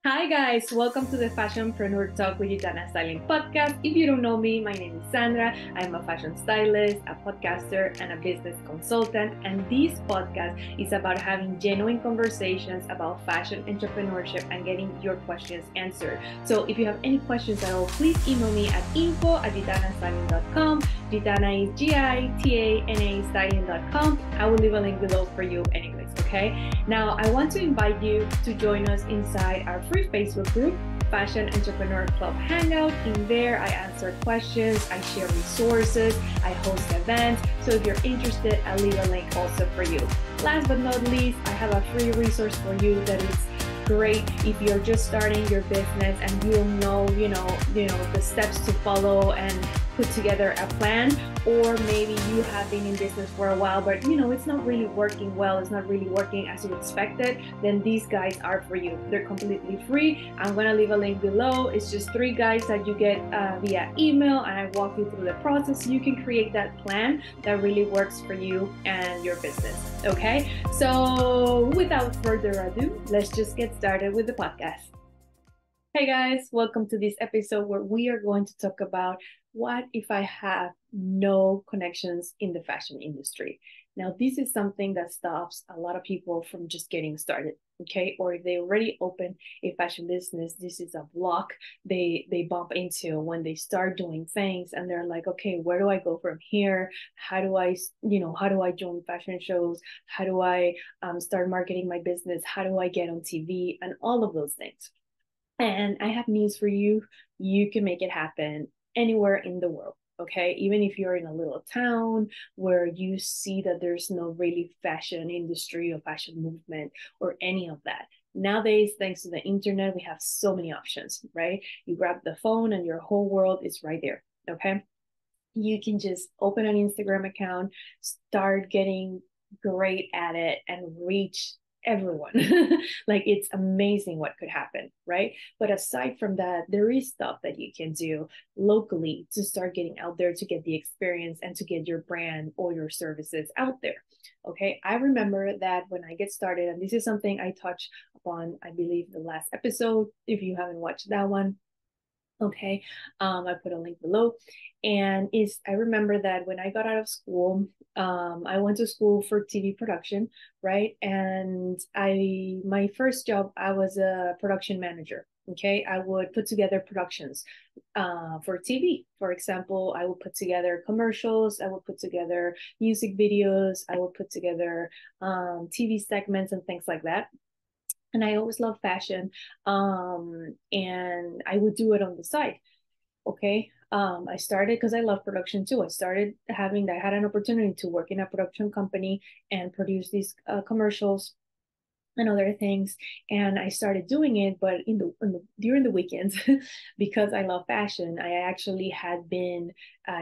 Hi guys, welcome to the Fashionpreneur Talk with Gitana Styling podcast. If you don't know me, my name is Sandra. I'm a fashion stylist, a podcaster, and a business consultant. And this podcast is about having genuine conversations about fashion entrepreneurship and getting your questions answered. So if you have any questions at all, please email me at info@gitanastyling.com. Gitana is Gitana styling.com. I will leave a link below for you anyways, okay? Now, I want to invite you to join us inside our free Facebook group, Fashion Entrepreneur Club Hangout. In there, I answer questions, I share resources, I host events. So if you're interested, I'll leave a link also for you. Last but not least, I have a free resource for you that is great if you're just starting your business and you don't know, the steps to follow and put together a plan, or maybe you have been in business for a while, but it's not really working well, it's not really working as you expected, then these guides are for you. They're completely free. I'm gonna leave a link below. It's just 3 guides that you get via email, and I walk you through the process. You can create that plan that really works for you and your business. Okay, so without further ado, let's just get started with the podcast. Hey guys, welcome to this episode where we are going to talk about what if I have no connections in the fashion industry. Now, this is something that stops a lot of people from just getting started, okay? Or if they already open a fashion business, this is a block they bump into when they start doing things, and they're like, okay, where do I go from here? How do I join fashion shows? How do I start marketing my business? How do I get on TV? And all of those things. And I have news for you. You can make it happen anywhere in the world. Okay, even if you're in a little town where you see that there's no really fashion industry or fashion movement or any of that. Nowadays, thanks to the internet, we have so many options, right? You grab the phone and your whole world is right there. Okay, you can just open an Instagram account, start getting great at it, and reach everyone. Like, it's amazing what could happen, right? But aside from that, there is stuff that you can do locally to start getting out there, to get the experience and to get your brand or your services out there. Okay, I remember that when I get started, and this is something I touched upon, I believe, the last episode. If you haven't watched that one, okay, I put a link below. And is I remember that when I got out of school, I went to school for TV production, right? And my first job, I was a production manager. Okay, I would put together productions for TV. For example, I would put together commercials, I would put together music videos, I would put together TV segments and things like that. And I always loved fashion. And I would do it on the side. Okay. I started because I love production too. I had an opportunity to work in a production company and produce these commercials and other things. And I started doing it, but during the weekends, because I love fashion. I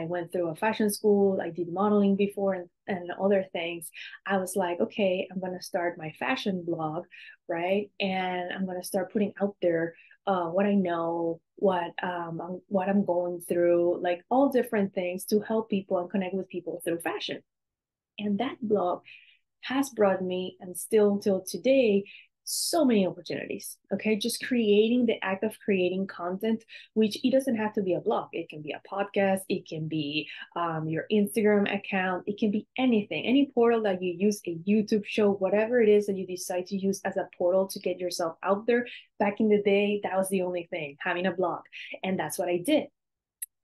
went through a fashion school. I did modeling before and other things. I was like, okay, I'm gonna start my fashion blog, right? And I'm gonna start putting out there what I know, what I'm going through, like all different things to help people and connect with people through fashion. And that blog has brought me, and still till today, so many opportunities. Okay, just creating, the act of creating content, which it doesn't have to be a blog. It can be a podcast, it can be your Instagram account, it can be anything, any portal that you use, a YouTube show, whatever it is that you decide to use as a portal to get yourself out there. Back in the day, that was the only thing, having a blog. And that's what I did.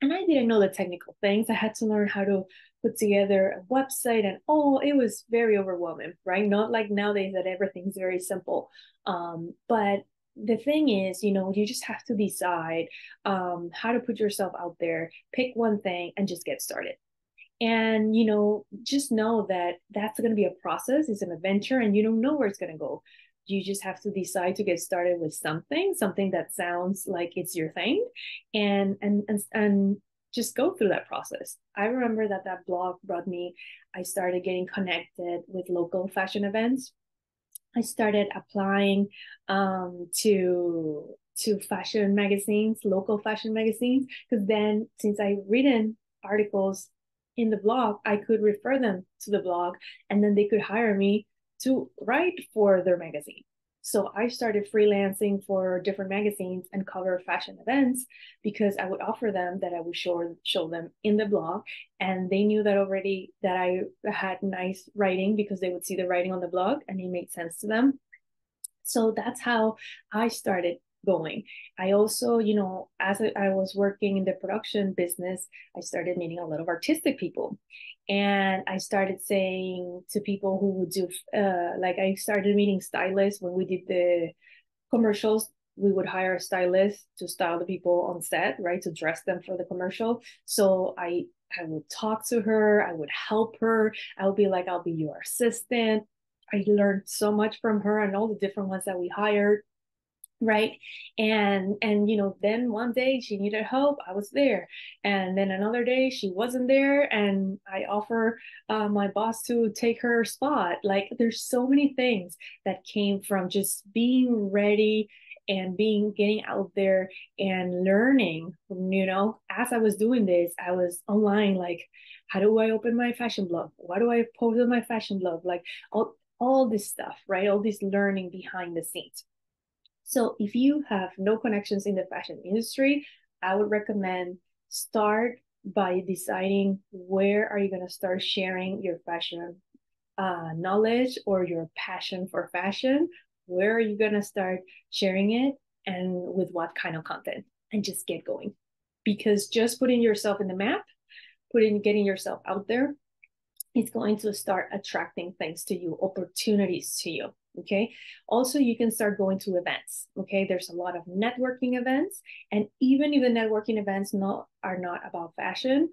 And I didn't know the technical things. I had to learn how to put together a website, and it was very overwhelming, right? Not like nowadays that everything's very simple. But the thing is, you just have to decide how to put yourself out there, pick one thing, and just get started. And just know that that's going to be a process, it's an adventure, and you don't know where it's going to go. You just have to decide to get started with something that sounds like it's your thing, and just go through that process. I remember that blog brought me, I started getting connected with local fashion events. I started applying to fashion magazines, local fashion magazines, because then, since I written articles in the blog, I could refer them to the blog, and then they could hire me to write for their magazine. So I started freelancing for different magazines and cover fashion events because I would offer them that I would show them in the blog, and they knew that already that I had nice writing because they would see the writing on the blog and it made sense to them. So that's how I started going. I also, as I was working in the production business, I started meeting a lot of artistic people. And I started saying to people who would do, like, I started meeting stylists when we did the commercials. We would hire a stylist to style the people on set, right? To dress them for the commercial. So I would talk to her, I would help her. I would be like, I'll be your assistant. I learned so much from her and all the different ones that we hired, right? And then one day she needed help, I was there, and then another day she wasn't there, and I offer my boss to take her spot. Like, there's so many things that came from just being ready and being getting out there and learning. As I was doing this, I was online, like, how do I open my fashion blog, what do I post on my fashion blog, like all this stuff, right? All this learning behind the scenes. So if you have no connections in the fashion industry, I would recommend start by deciding where are you going to start sharing your fashion knowledge or your passion for fashion. Where are you going to start sharing it, and with what kind of content, and just get going. Because just putting yourself in the map, getting yourself out there, it's going to start attracting things to you, opportunities to you. Okay. Also, you can start going to events. Okay. There's a lot of networking events. And even if the networking events are not about fashion,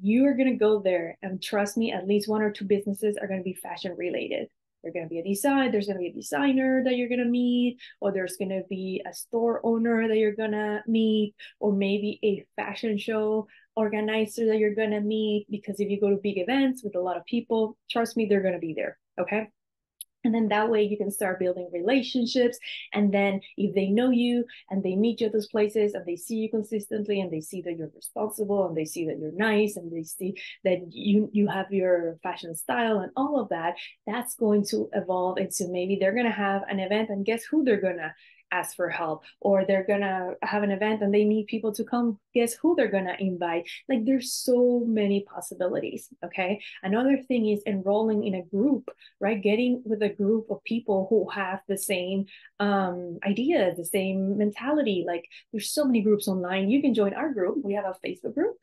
you are going to go there. And trust me, at least one or two businesses are going to be fashion related. There's going to be there's going to be a designer that you're going to meet, or there's going to be a store owner that you're going to meet, or maybe a fashion show organizer that you're going to meet. Because if you go to big events with a lot of people, trust me, they're going to be there. Okay. And then that way you can start building relationships. And then if they know you and they meet you at those places and they see you consistently and they see that you're responsible and they see that you're nice and they see that you have your fashion style and all of that, that's going to evolve into, maybe they're going to have an event and guess who they're going to ask for help, or they're gonna have an event and they need people to come, guess who they're gonna invite. Like, there's so many possibilities. Okay. Another thing is enrolling in a group, right? Getting with a group of people who have the same idea, the same mentality. Like, there's so many groups online. You can join our group. We have a Facebook group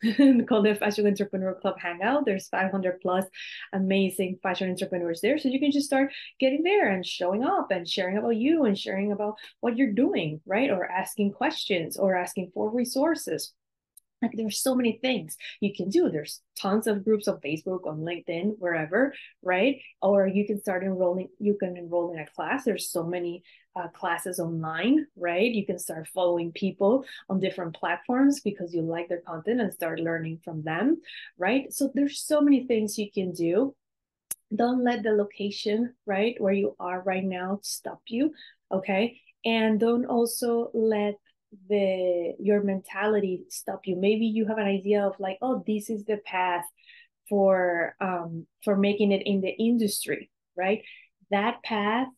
called the Fashion Entrepreneur Club Hangout. There's 500 plus amazing fashion entrepreneurs there. So you can just start getting there and showing up and sharing about you and sharing about what you're doing, right? Or asking questions or asking for resources. Like, there's so many things you can do. There's tons of groups on Facebook, on LinkedIn, wherever, right? Or you can enroll in a class. There's so many classes online, right? You can start following people on different platforms because you like their content and start learning from them, right? So there's so many things you can do. Don't let the location, right, where you are right now stop you. Okay. And don't also let your mentality stop you. Maybe you have an idea of, like, oh, this is the path for making it in the industry, right? That path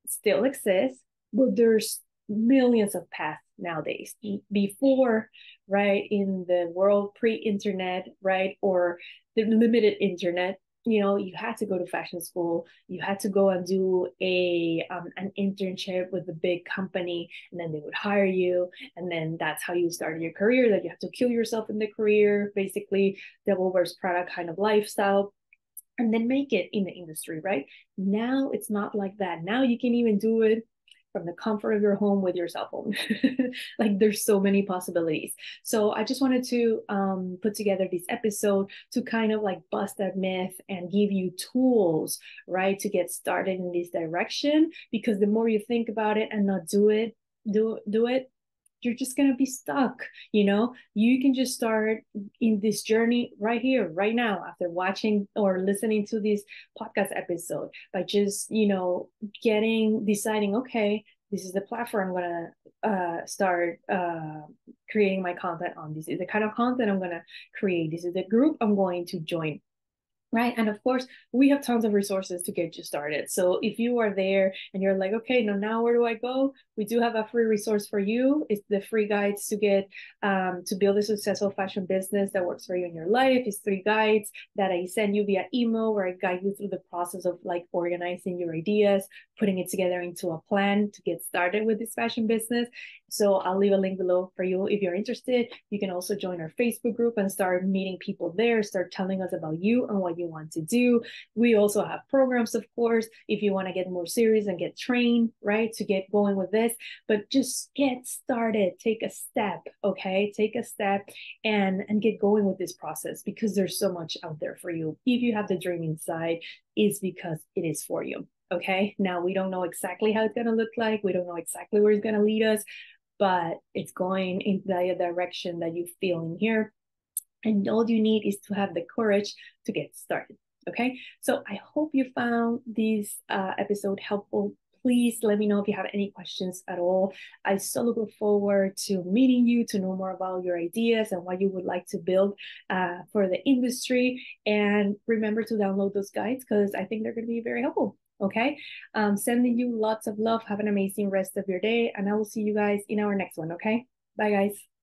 still exists, but there's millions of paths nowadays. Before, right, in the world pre-internet, right, or the limited internet, you had to go to fashion school, you had to go and do an internship with a big company, and then they would hire you, and then that's how you started your career. That you have to kill yourself in the career, basically devil wears Prada kind of lifestyle, and then make it in the industry, right? Now it's not like that. Now you can even do it from the comfort of your home with your cell phone. Like, there's so many possibilities. So I just wanted to put together this episode to kind of like bust that myth and give you tools, right, to get started in this direction. Because the more you think about it and not do it, you're just going to be stuck. You can just start in this journey right here, right now, after watching or listening to this podcast episode, by just, deciding, okay, this is the platform I'm going to start creating my content on. This is the kind of content I'm going to create. This is the group I'm going to join. right? And of course, we have tons of resources to get you started. So if you are there and you're like, okay, now where do I go? We do have a free resource for you. It's the free guides to get to build a successful fashion business that works for you in your life. It's 3 guides that I send you via email, where I guide you through the process of like organizing your ideas, putting it together into a plan to get started with this fashion business. So I'll leave a link below for you if you're interested. You can also join our Facebook group and start meeting people there, start telling us about you and what you want to do. We also have programs, of course, if you want to get more serious and get trained, right, to get going with this. But just get started, take a step, okay? Take a step and get going with this process, because there's so much out there for you. If you have the dream inside, it's because it is for you. Okay, now we don't know exactly how it's going to look like. We don't know exactly where it's going to lead us, but it's going in the direction that you feel in here. And all you need is to have the courage to get started. Okay, so I hope you found this episode helpful. Please let me know if you have any questions at all. I so look forward to meeting you, to know more about your ideas and what you would like to build for the industry. And remember to download those guides, because I think they're going to be very helpful. Okay, sending you lots of love. Have an amazing rest of your day, and I will see you guys in our next one. Okay, bye guys.